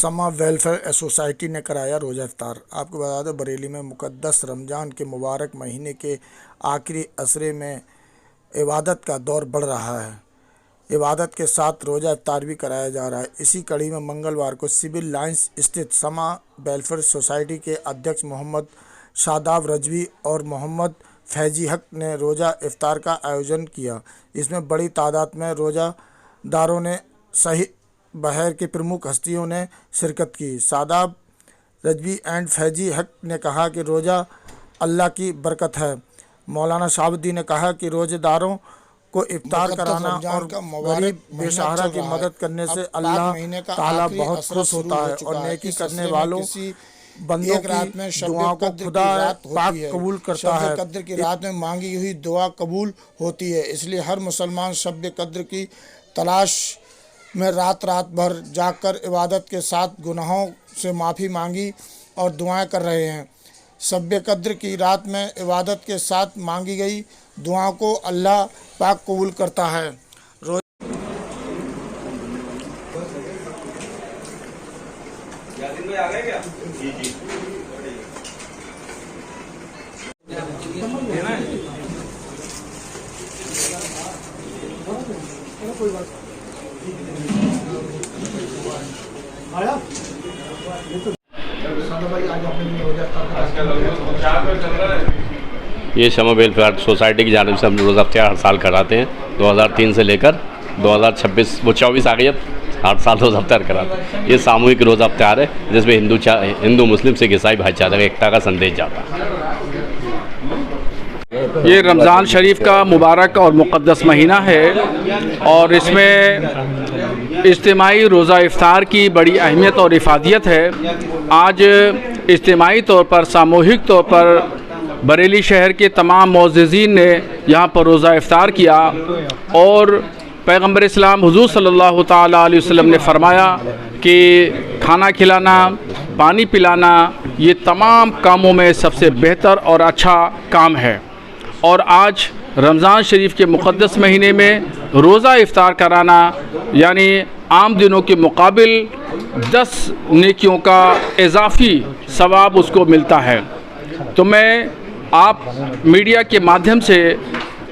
समा welfare society ने कराया रोज़ा इफ्तार। आपको बता दें, बरेली में मुक़द्दस रमज़ान के मुबारक महीने के आखिरी असरे में इबादत का दौर बढ़ रहा है। इबादत के साथ रोज़ा इफ्तार भी कराया जा रहा है। इसी कड़ी में मंगलवार को सिविल लाइंस स्थित समा वेलफेयर सोसाइटी के अध्यक्ष मोहम्मद शादाब रजवी और मोहम्मद फैजी हक ने रोज़ा इफ्तार का आयोजन किया। इसमें बड़ी तादाद में रोज़ादारों ने सही बहर की प्रमुख हस्तियों ने शिरकत की। शादाब रजवी एंड फैजी हक ने कहा कि रोज़ा अल्लाह की बरकत है। मौलाना शाहबुद्दीन ने कहा कि रोज़ेदारों को इफ्तार कराना और गरीब बेसहारा की मदद करने से अल्लाह ताला बहुत खुश होता है और नेकी करने वालों बंदों की दुआओं को खुदा पाक कबूल करता है। कद्र की रात में मांगी हुई दुआ कबूल होती है, इसलिए हर मुसलमान शब कद्र की तलाश में रात भर जाकर इबादत के साथ गुनाहों से माफ़ी मांगी और दुआएं कर रहे हैं। शब कद्र की रात में इबादत के साथ मांगी गई दुआओं को अल्लाह पाक कबूल करता है। आ गए क्या? जी जी। कोई बात ये समा वेलफेयर सोसाइटी की जानिब से हम रोज़ा इफ्तार हर साल कराते हैं। 2003 से लेकर 2026 वो 24 आ गई, अब हर साल रोज़ा इफ्तार कराते हैं। ये सामूहिक रोज़ा इफ्तार है जिसमें हिंदू मुस्लिम सिख ईसाई भाईचारा की एकता का संदेश जाता है। ये रमज़ान शरीफ का मुबारक और मुक़द्दस महीना है और इसमें इज्तिमाई रोज़ा इफ्तार की बड़ी अहमियत और इफ़ादियत है। आज इज्तिमाई तौर पर, सामूहिक तौर पर बरेली शहर के तमाम मुअज़्ज़िज़ीन ने यहाँ पर रोज़ा इफ्तार किया और पैगम्बर इस्लाम हुज़ूर सल्लल्लाहु ताला अलैहि वसल्लम ने फ़रमाया कि खाना खिलाना, पानी पिलाना ये तमाम कामों में सबसे बेहतर और अच्छा काम है। और आज रमज़ान शरीफ के मुक़द्दस महीने में रोज़ा इफ्तार कराना यानी आम दिनों के मुकाबिल 10 नेकियों का इजाफ़ी सवाब उसको मिलता है। तो मैं आप मीडिया के माध्यम से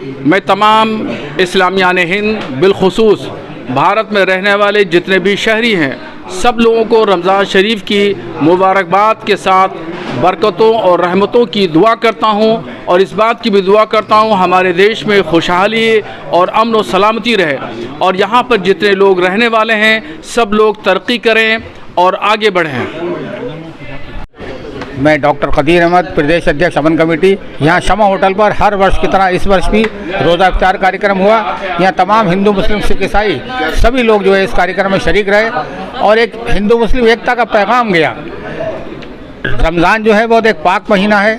मैं तमाम इस्लामियान हिंद बिलखुसूस भारत में रहने वाले जितने भी शहरी हैं सब लोगों को रमज़ान शरीफ की मुबारकबाद के साथ बरकतों और रहमतों की दुआ करता हूं और इस बात की भी दुआ करता हूं हमारे देश में खुशहाली और अमन और सलामती रहे और यहाँ पर जितने लोग रहने वाले हैं सब लोग तरक्की करें और आगे बढ़ें। मैं डॉक्टर कदीर अहमद, प्रदेश अध्यक्ष अमन कमेटी। यहाँ शमा होटल पर हर वर्ष की तरह इस वर्ष भी रोज़ा इफ्तार कार्यक्रम हुआ। यहाँ तमाम हिंदू मुस्लिम सिख ईसाई सभी लोग जो है इस कार्यक्रम में शरीक रहे और एक हिंदू मुस्लिम एकता का पैगाम गया। रमज़ान जो है बहुत एक पाक महीना है,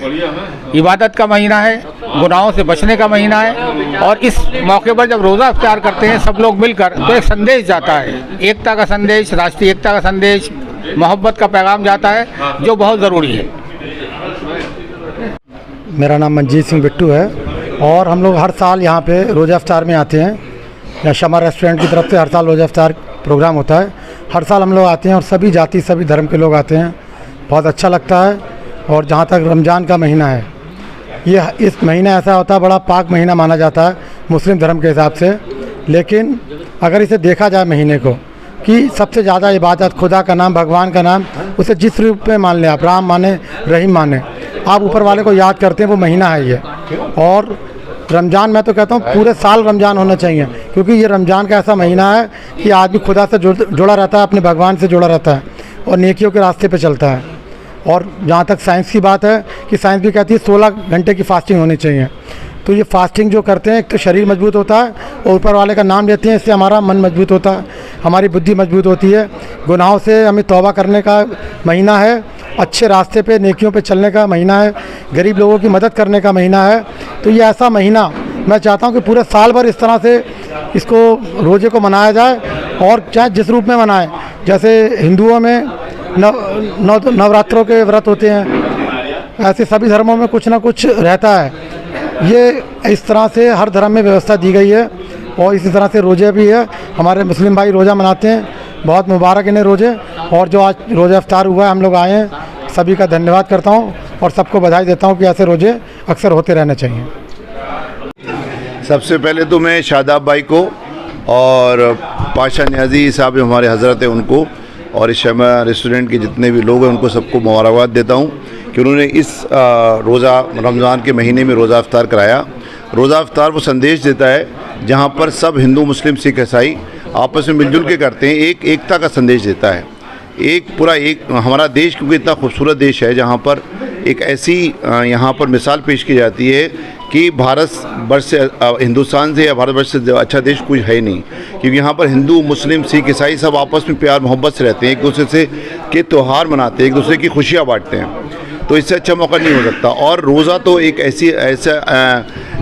इबादत का महीना है, गुनाहों से बचने का महीना है और इस मौके पर जब रोज़ा इफ्तार करते हैं सब लोग मिलकर तो एक संदेश जाता है, एकता का संदेश, राष्ट्रीय एकता का संदेश, मोहब्बत का पैगाम जाता है जो बहुत ज़रूरी है। मेरा नाम मंजीत सिंह बिट्टू है और हम लोग हर साल यहाँ पे रोज़ा इफ्तार में आते हैं। यहाँ शमा रेस्टोरेंट की तरफ से हर साल रोज़ा इफ्तार प्रोग्राम होता है। हर साल हम लोग आते हैं और सभी जाति सभी धर्म के लोग आते हैं, बहुत अच्छा लगता है। और जहाँ तक रमज़ान का महीना है, ये इस महीना ऐसा होता है बड़ा पाक महीना माना जाता है मुस्लिम धर्म के हिसाब से। लेकिन अगर इसे देखा जाए महीने को कि सबसे ज़्यादा इबादत खुदा का नाम, भगवान का नाम, उसे जिस रूप में मान लें आप, राम माने रहीम माने, आप ऊपर वाले को याद करते हैं, वो महीना है ये। और रमज़ान मैं तो कहता हूँ पूरे साल रमज़ान होना चाहिए क्योंकि ये रमज़ान का ऐसा महीना है कि आदमी खुदा से जुड़ा रहता है, अपने भगवान से जुड़ा रहता है और नेकियों के रास्ते पे चलता है। और जहाँ तक साइंस की बात है कि साइंस भी कहती है 16 घंटे की फास्टिंग होनी चाहिए। तो ये फास्टिंग जो करते हैं एक तो शरीर मजबूत होता है और ऊपर वाले का नाम लेते हैं, इससे हमारा मन मजबूत होता है, हमारी बुद्धि मजबूत होती है। गुनाहों से हमें तौबा करने का महीना है, अच्छे रास्ते पे नेकियों पे चलने का महीना है, गरीब लोगों की मदद करने का महीना है। तो ये ऐसा महीना मैं चाहता हूँ कि पूरे साल भर इस तरह से इसको रोज़े को मनाया जाए और चाहे जिस रूप में मनाएं। जैसे हिंदुओं में नवरात्रों के व्रत होते हैं, ऐसे सभी धर्मों में कुछ ना कुछ रहता है। ये इस तरह से हर धर्म में व्यवस्था दी गई है और इसी तरह से रोज़े भी है। हमारे मुस्लिम भाई रोज़ा मनाते हैं बहुत मुबारक इन्हें रोज़े। और जो आज रोज़ा इफ्तार हुआ है, हम लोग आए हैं, सभी का धन्यवाद करता हूँ और सबको बधाई देता हूँ कि ऐसे रोज़े अक्सर होते रहने चाहिए। सबसे पहले तो मैं शादाब भाई को और पाशा न्याजी साहब जो हमारे हज़रत हैं उनको और इस शमा रेस्टोरेंट के जितने भी लोग हैं उनको सबको मुबारकबाद देता हूँ कि उन्होंने इस रोज़ा रमज़ान के महीने में रोज़ा इफ्तार कराया। रोज़ा इफ्तार वो संदेश देता है जहाँ पर सब हिंदू मुस्लिम सिख ईसाई आपस में मिलजुल के करते हैं, एक एकता का संदेश देता है। एक हमारा देश क्योंकि इतना खूबसूरत देश है जहाँ पर एक ऐसी यहाँ पर मिसाल पेश की जाती है कि भारत वर्ष से हिंदुस्तान से या भारत वर्ष से अच्छा देश कुछ है नहीं, क्योंकि यहाँ पर हिंदू मुस्लिम सिख ईसाई सब आपस में प्यार मोहब्बत से रहते हैं, एक दूसरे से के त्यौहार मनाते हैं, एक दूसरे की खुशियाँ बांटते हैं। तो इससे अच्छा मौका नहीं हो सकता। और रोज़ा तो एक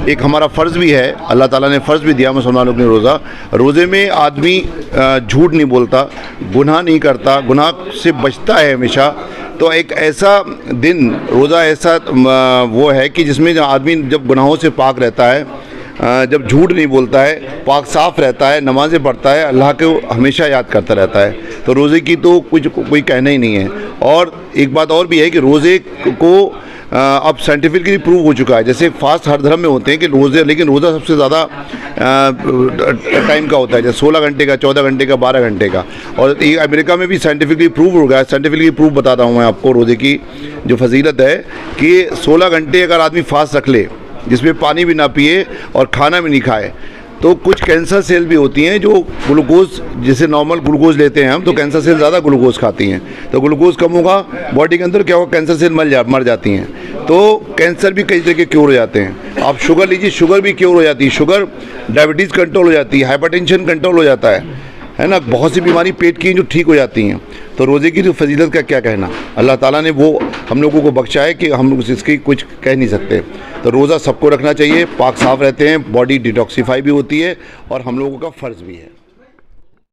एक हमारा फ़र्ज़ भी है, अल्लाह ताला ने फ़र्ज़ भी दिया मुसलमानों ने रोज़ा। रोज़े में आदमी झूठ नहीं बोलता, गुनाह नहीं करता, गुनाह से बचता है हमेशा। तो एक ऐसा दिन रोज़ा ऐसा वो है कि जिसमें आदमी जब गुनाहों से पाक रहता है, जब झूठ नहीं बोलता है, पाक साफ़ रहता है, नमाज़ें पढ़ता है, अल्लाह को हमेशा याद करता रहता है। तो रोज़े की तो कोई कहना ही नहीं है। और एक बात और भी है कि रोज़े को अब साइंटिफिकली प्रूव हो चुका है। जैसे फास्ट हर धर्म में होते हैं कि रोज़े, लेकिन रोज़ा सबसे ज़्यादा टाइम का होता है, जैसे 16 घंटे का, 14 घंटे का, 12 घंटे का। और ये अमेरिका में भी साइंटिफिकली प्रूव हो गया है। साइंटिफिकली प्रूव बताता हूँ मैं आपको रोज़े की जो फजीलत है कि 16 घंटे अगर आदमी फास्ट रख ले, जिसमें पानी भी ना पिए और खाना भी नहीं खाए, तो कुछ कैंसर सेल भी होती हैं जो ग्लूकोज, जैसे नॉर्मल ग्लूकोज लेते हैं हम, तो कैंसर सेल ज़्यादा ग्लूकोज खाती हैं, तो ग्लूकोज कम होगा बॉडी के अंदर, क्या होगा, कैंसर सेल मर जाती हैं। तो कैंसर भी कई तरह के क्योर हो जाते हैं। आप शुगर लीजिए, शुगर भी क्योर हो जाती है, शुगर डायबिटीज़ कंट्रोल हो जाती है, हाइपरटेंशन कंट्रोल हो जाता है ना, बहुत सी बीमारी पेट की जो ठीक हो जाती हैं। तो रोज़े की तो फजीलत का क्या कहना, अल्लाह ताला ने वो हम लोगों को बख्शा है कि हम इसकी कुछ कह नहीं सकते। तो रोज़ा सबको रखना चाहिए, पाक साफ़ रहते हैं, बॉडी डिटॉक्सीफाई भी होती है और हम लोगों का फ़र्ज़ भी है।